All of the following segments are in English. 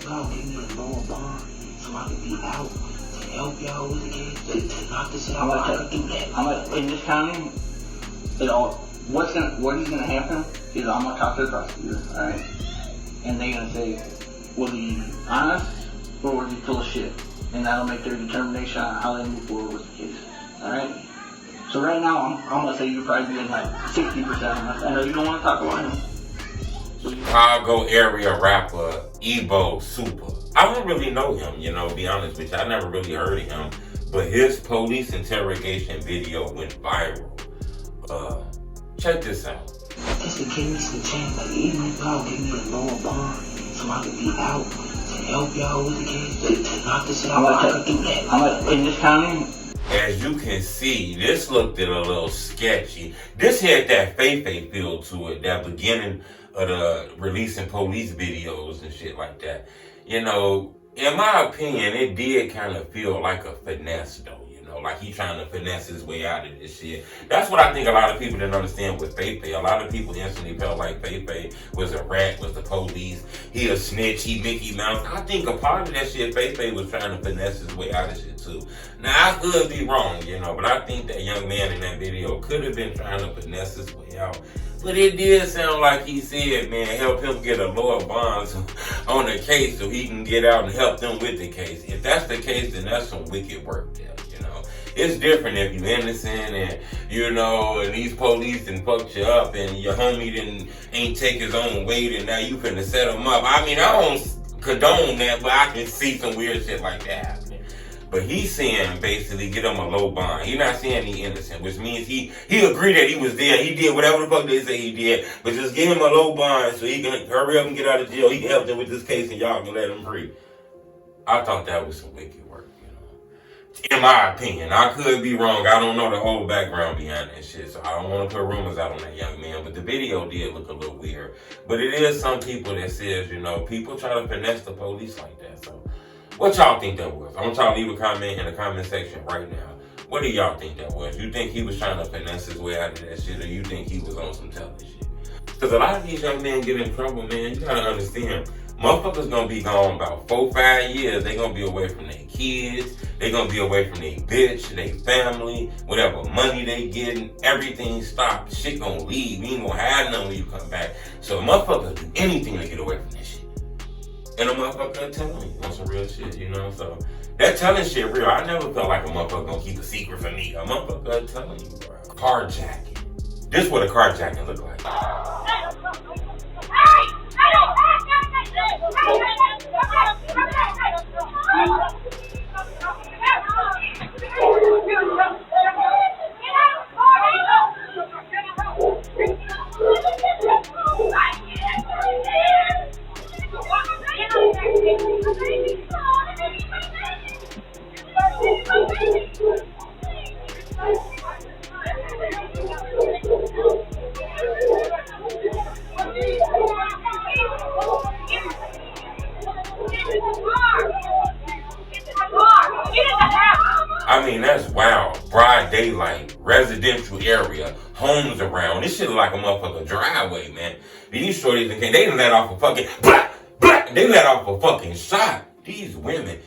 y'all give me a lower bond so I can be out to help y'all with the case, to knock this out. I can do that. In this county, what is gonna happen is I'm gonna talk to the prosecutor, alright? And they're gonna say, was he honest or was he full of shit? And that'll make their determination on how they move forward with the case. Alright? So right now, I'm gonna say you're probably getting like 60% on this. I know you don't want to talk about him. Chicago area rapper Ebo Super. I don't really know him, to be honest with you. I never really heard of him. But his police interrogation video went viral. Check this out. Just to give me some chance, like even if y'all give me a lower bond so I can be out to help y'all with the case, to knock this out, I can do that. In this county, as you can see, this looked a little sketchy. This had that Faye feel to it, that beginning of the releasing police videos and shit like that. In my opinion, it did kind of feel like a finesse though. Like he trying to finesse his way out of this shit. That's what I think a lot of people didn't understand with Faye. A lot of people instantly felt like Faye was a rat, was the police. He a snitch, he Mickey Mouse. I think a part of that shit, Faye was trying to finesse his way out of shit too. Now, I could be wrong, but I think that young man in that video could have been trying to finesse his way out. But it did sound like he said, man, help him get a lower bond on the case so he can get out and help them with the case. If that's the case, then that's some wicked work there. It's different if you're innocent and, and these police done fucked you up and your homie ain't take his own weight and now you finna set him up. I mean, I don't condone that, but I can see some weird shit like that happening. But he's saying basically get him a low bond. He's not saying he's innocent, which means he agreed that he was there. He did whatever the fuck they say he did. But just give him a low bond so he can hurry up and get out of jail. He can help them with this case and y'all can let him free. I thought that was some wicked work. In my opinion, I could be wrong. I don't know the whole background behind that shit, so I don't want to put rumors out on that young man. But the video did look a little weird. But it is some people that says, people try to finesse the police like that. So, what y'all think that was? I want y'all to leave a comment in the comment section right now. What do y'all think that was? You think he was trying to finesse his way out of that shit, or you think he was on some telling shit? Because a lot of these young men get in trouble, man. You gotta understand. Motherfuckers gonna be gone about 4-5 years. They gonna be away from their kids. They gonna be away from their bitch, their family, whatever money they getting. Everything stopped. Shit gonna leave. You ain't gonna have none when you come back. So motherfuckers do anything to get away from that shit. And a motherfucker telling you on some real shit, So that telling shit real. I never felt like a motherfucker gonna keep a secret from me. A motherfucker telling you, bro. Carjacking. This is what a carjacking look like. I mean, that's wild. Broad daylight, residential area, homes around. This shit look like a motherfucking driveway, man. These shorties, they done let off a fucking, they let off a fucking shot. These women,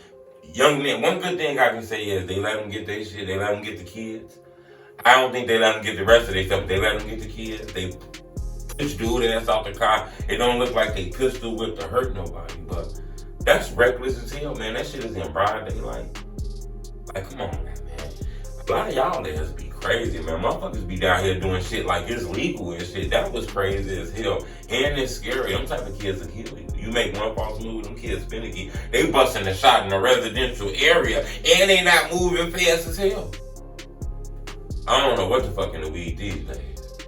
young men, one good thing I can say is they let them get their shit. They let them get the kids. I don't think they let them get the rest of their stuff, but they let them get the kids. They push dude ass out the car. It don't look like they pistol whipped to hurt nobody, but that's reckless as hell, man. That shit is in broad daylight. Like, come on, man. A lot of y'all niggas be crazy, man. Motherfuckers be down here doing shit like it's legal and shit. That was crazy as hell. And it's scary. Them type of kids will kill you. You make one false move, them kids finicky. They busting a shot in a residential area and they not moving fast as hell. I don't know what the fuck in the weed these days.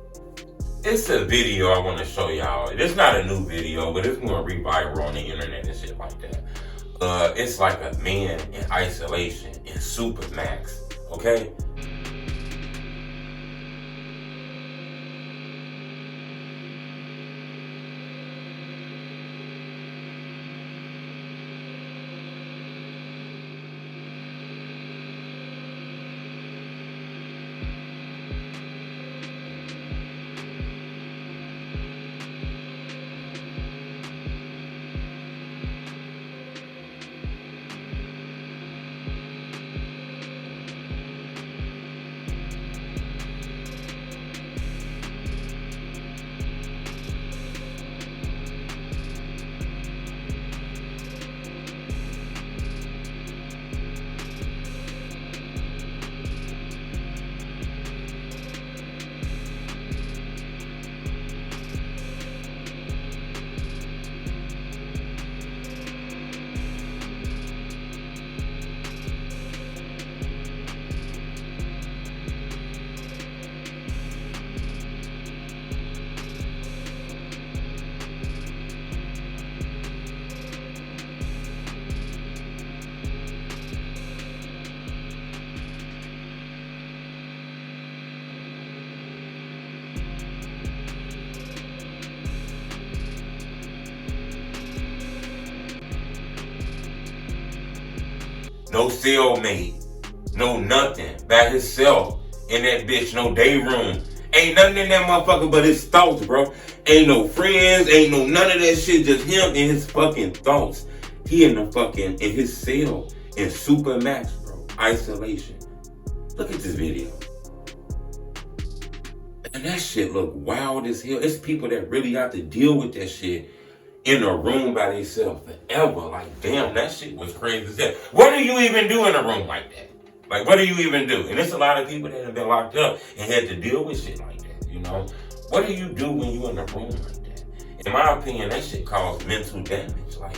It's a video I want to show y'all. It's not a new video, but it's going to re-viral on the internet and shit like that. It's like a man in isolation in Supermax, okay? No cellmate. No nothing. By himself. In that bitch. No day room. Ain't nothing in that motherfucker but his thoughts, bro. Ain't no friends. Ain't no none of that shit. Just him and his fucking thoughts. He in his cell. In super max, bro. Isolation. Look at this video. And that shit look wild as hell. It's people that really have to deal with that shit in a room by themselves forever. Like, damn, that shit was crazy as hell. What do you even do in a room like that? Like, what do you even do? And there's a lot of people that have been locked up and had to deal with shit like that, you know? What do you do when you in a room like that? In my opinion, that shit causes mental damage. Like,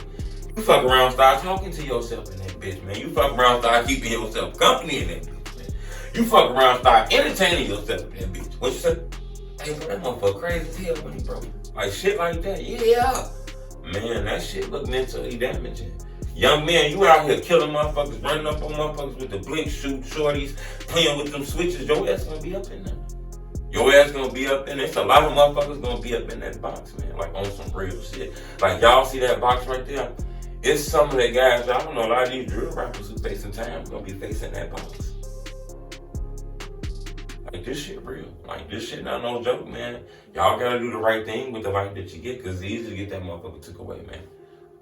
you fuck around, start talking to yourself in that bitch, man. You fuck around, start keeping yourself company in that bitch, man. You fuck around, start entertaining yourself in that bitch. What you say? Hey, bro, that motherfucker crazy as hell when he broke. Like, shit like that, yeah. Man, that shit look mentally damaging. Young man, you out here killing motherfuckers, running up on motherfuckers with the blink, shooting shorties, playing with them switches. Your ass gonna be up in there. Your ass gonna be up in there. It's a lot of motherfuckers gonna be up in that box, man. Like on some real shit. Like y'all see that box right there? It's some of the guys, y'all don't know, a lot of these drill rappers who facing time gonna be facing that box. Like this shit real. Like this shit not no joke, man. Y'all gotta do the right thing with the life that you get, cause it's easy to get that motherfucker took away, man.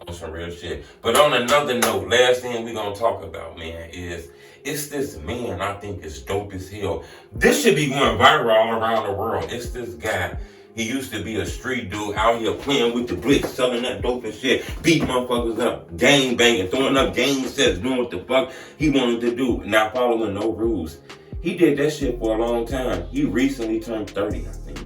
On some real shit. But on another note, last thing we gonna talk about, man, is it's this man I think is dope as hell. This should be going viral all around the world. It's this guy. He used to be a street dude out here playing with the bricks, selling that dope and shit, beating motherfuckers up, gangbanging, throwing up gang sets, doing what the fuck he wanted to do, not following no rules. He did that shit for a long time. He recently turned 30, I think.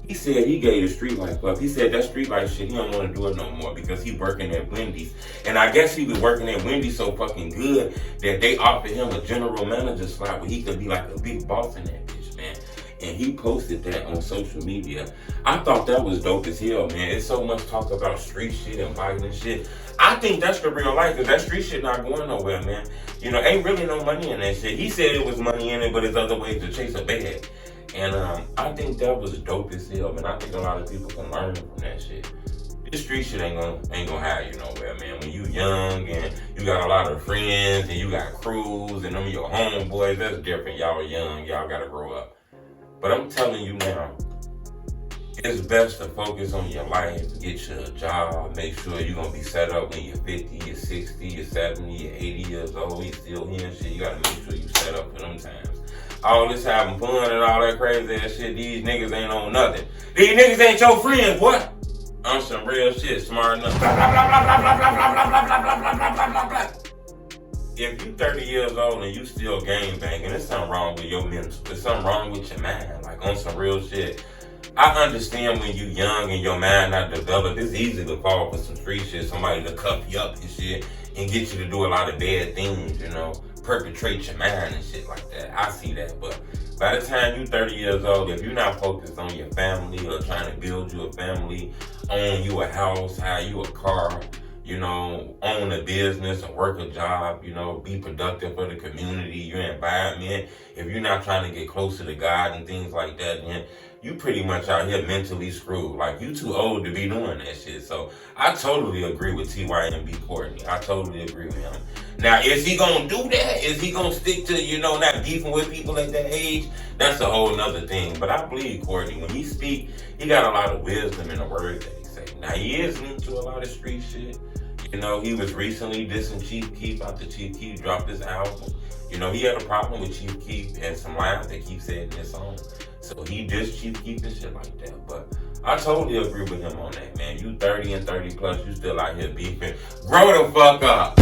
He said he gave the street life up. He said that street life shit, he don't want to do it no more because he working at Wendy's. And I guess he was working at Wendy's so fucking good that they offered him a general manager slot where he could be like a big boss in that bitch, man. And he posted that on social media. I thought that was dope as hell, man. It's so much talk about street shit and violent shit. I think that's the real life, because that street shit not going nowhere, man. You know, ain't really no money in that shit. He said it was money in it, but there's other ways to chase a bag. And I think that was dope as hell, man. I think a lot of people can learn from that shit. This street shit ain't gonna have you nowhere, man. When you young and you got a lot of friends and you got crews and them your homeboys, that's different. Y'all are young, y'all gotta grow up. But I'm telling you now, it's best to focus on your life, get you a job, make sure you're gonna be set up when you're 50, you're 60, you're 70, you're 80 years old, you're still here and shit. You gotta make sure you set up for them times. All this having fun and all that crazy ass shit, these niggas ain't on nothing. These niggas ain't your friends, what? On some real shit, smart enough. If you 30 years old and you still gangbanging, there's something wrong with your mental. There's something wrong with your mind, like on some real shit. I understand when you young and your mind not developed, it's easy to fall for some street shit, somebody to cuff you up and shit and get you to do a lot of bad things, you know, perpetrate your mind and shit like that. I see that, but by the time you 30 years old, if you're not focused on your family or trying to build you a family, own you a house, hire you a car, you know, own a business or work a job, you know, be productive for the community, your environment, if you're not trying to get closer to God and things like that, then you pretty much out here mentally screwed. Like, you too old to be doing that shit. So I totally agree with TYMB Courtney. I totally agree with him. Now, is he gonna do that? Is he gonna stick to, you know, not beefing with people at that age? That's a whole nother thing. But I believe Courtney, when he speak, he got a lot of wisdom in the words that he say. Now, he is linked to a lot of street shit. You know, he was recently dissing Chief Keef after Chief Keef dropped his album. You know, he had a problem with Chief Keef and some lines that Keef said in his song. So he dissed Chief Keef and shit like that. But I totally agree with him on that, man. You 30 and 30 plus, you still out here beefing. Grow the fuck up.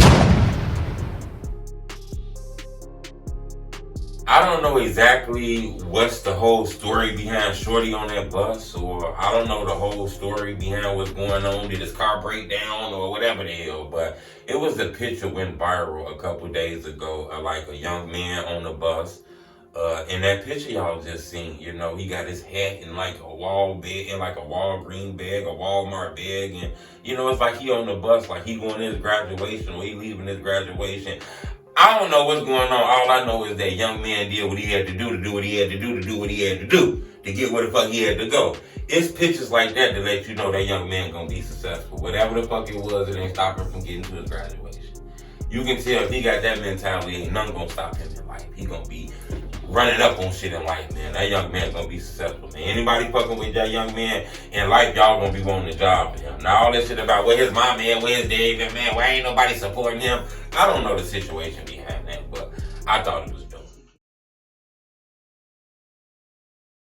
I don't know exactly what's the whole story behind Shorty on that bus, or I don't know the whole story behind what's going on. Did his car break down or whatever the hell? But it was a picture went viral a couple days ago of like a young man on the bus. In that picture y'all just seen, you know, he got his hat in like a wall bag, in like a Walgreen bag, a Walmart bag, and you know, it's like he on the bus, like he going to his graduation or he leaving his graduation. I don't know what's going on. All I know is that young man did what he had to do what he had to do what he had to do to get where the fuck he had to go. It's pictures like that to let you know that young man gonna be successful. Whatever the fuck it was, it ain't stopping from getting to his graduation. You can tell if he got that mentality, ain't nothing gonna stop him in life. He gonna be running up on shit in life, man. That young man gonna be successful, man. Anybody fucking with that young man in life, y'all gonna be wanting a job for him. Now all that shit about where his mom at, where his dad at, man, why ain't nobody supporting him? I don't know the situation behind that, but I thought it was